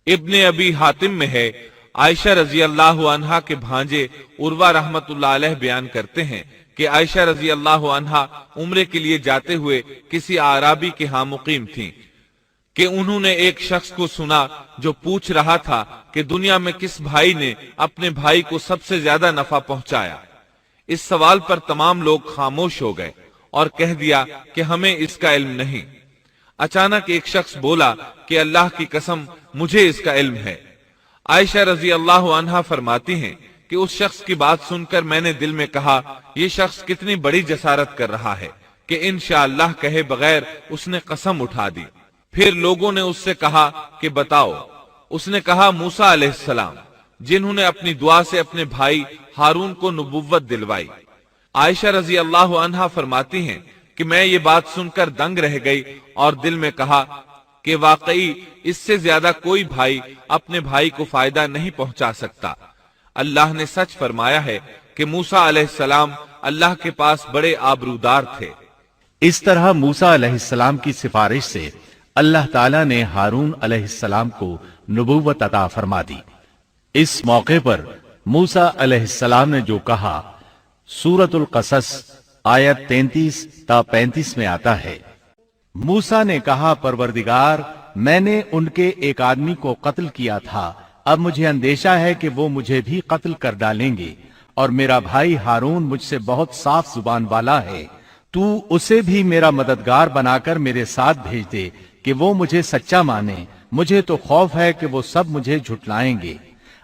ابن ابی حاتم میں ہے، عائشہ رضی اللہ عنہا کے بھانجے عروہ رحمت اللہ علیہ بیان کرتے ہیں کہ عائشہ رضی اللہ عنہا عمرے کے لیے جاتے ہوئے کسی اعرابی کے ہاں مقیم تھیں کہ انہوں نے ایک شخص کو سنا جو پوچھ رہا تھا کہ دنیا میں کس بھائی نے اپنے بھائی کو سب سے زیادہ نفع پہنچایا۔ اس سوال پر تمام لوگ خاموش ہو گئے اور کہہ دیا کہ ہمیں اس کا علم نہیں۔ اچانک ایک شخص بولا کہ اللہ کی قسم مجھے اس کا علم ہے۔ عائشہ رضی اللہ عنہا فرماتی ہیں کہ اس شخص کی بات سن کر میں نے دل میں کہا یہ شخص کتنی بڑی جسارت کر رہا ہے کہ انشاءاللہ کہے بغیر اس نے قسم اٹھا دی۔ پھر لوگوں نے اس سے کہا کہ بتاؤ۔ اس نے کہا موسیٰ علیہ السلام، جنہوں نے اپنی دعا سے اپنے بھائی ہارون کو نبوت دلوائی۔ عائشہ رضی اللہ عنہا فرماتی ہیں کہ میں یہ بات سن کر دنگ رہ گئی اور دل میں کہا کہ واقعی اس سے زیادہ کوئی بھائی اپنے بھائی کو فائدہ نہیں پہنچا سکتا۔ اللہ نے سچ فرمایا ہے کہ موسیٰ علیہ السلام اللہ کے پاس بڑے آبرودار تھے۔ اس طرح موسیٰ علیہ السلام کی سفارش سے اللہ تعالیٰ نے ہارون علیہ السلام کو نبوت عطا فرما دی۔ اس موقع پر موسیٰ علیہ السلام نے جو کہا سورۃ القصص آیت 33 تا 35 میں آتا ہے، موسیٰ نے کہا پروردگار میں نے ان کے ایک آدمی کو قتل کیا تھا، اب مجھے اندیشہ ہے کہ وہ مجھے بھی قتل کر ڈالیں گے، اور میرا بھائی ہارون مجھ سے بہت صاف زبان والا ہے، تو اسے بھی میرا مددگار بنا کر میرے ساتھ بھیج دے کہ وہ مجھے سچا مانے، مجھے تو خوف ہے کہ وہ سب مجھے جھٹلائیں گے۔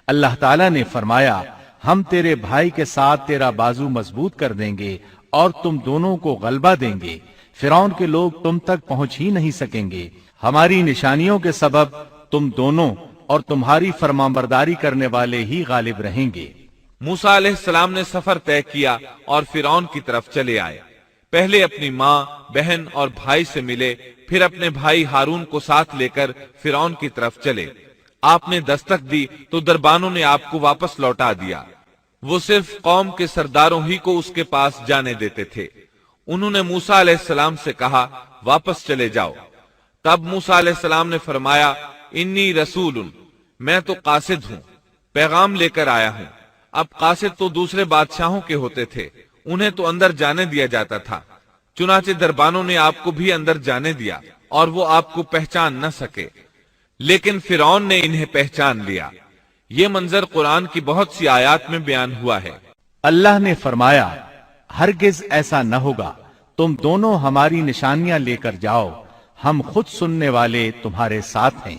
اللہ تعالیٰ نے فرمایا ہم تیرے بھائی کے ساتھ تیرا بازو مضبوط کر دیں گے اور تم دونوں کو غلبہ دیں گے، فرعون کے لوگ تم تک پہنچ ہی نہیں سکیں گے، ہماری نشانیوں کے سبب تم دونوں اور تمہاری فرمانبرداری کرنے والے ہی غالب رہیں گے۔ موسیٰ علیہ السلام نے سفر طے کیا اور فرعون کی طرف چلے آئے۔ پہلے اپنی ماں، بہن اور بھائی سے ملے، پھر اپنے بھائی ہارون کو ساتھ لے کر فرعون کی طرف چلے۔ آپ نے دستک دی تو دربانوں نے آپ کو واپس لوٹا دیا۔ وہ صرف قوم کے سرداروں ہی کو اس کے پاس جانے دیتے تھے۔ انہوں نے موسیٰ علیہ السلام سے کہا واپس چلے جاؤ۔ تب موسیٰ علیہ السلام نے فرمایا انی رسول، میں تو قاصد ہوں، پیغام لے کر آیا ہوں۔ اب قاصد تو دوسرے بادشاہوں کے ہوتے تھے، انہیں تو اندر جانے دیا جاتا تھا، چنانچہ دربانوں نے آپ کو بھی اندر جانے دیا اور وہ آپ کو پہچان نہ سکے، لیکن فرعون نے انہیں پہچان لیا۔ یہ منظر قرآن کی بہت سی آیات میں بیان ہوا ہے۔ اللہ نے فرمایا ہرگز ایسا نہ ہوگا، تم دونوں ہماری نشانیاں لے کر جاؤ، ہم خود سننے والے تمہارے ساتھ ہیں۔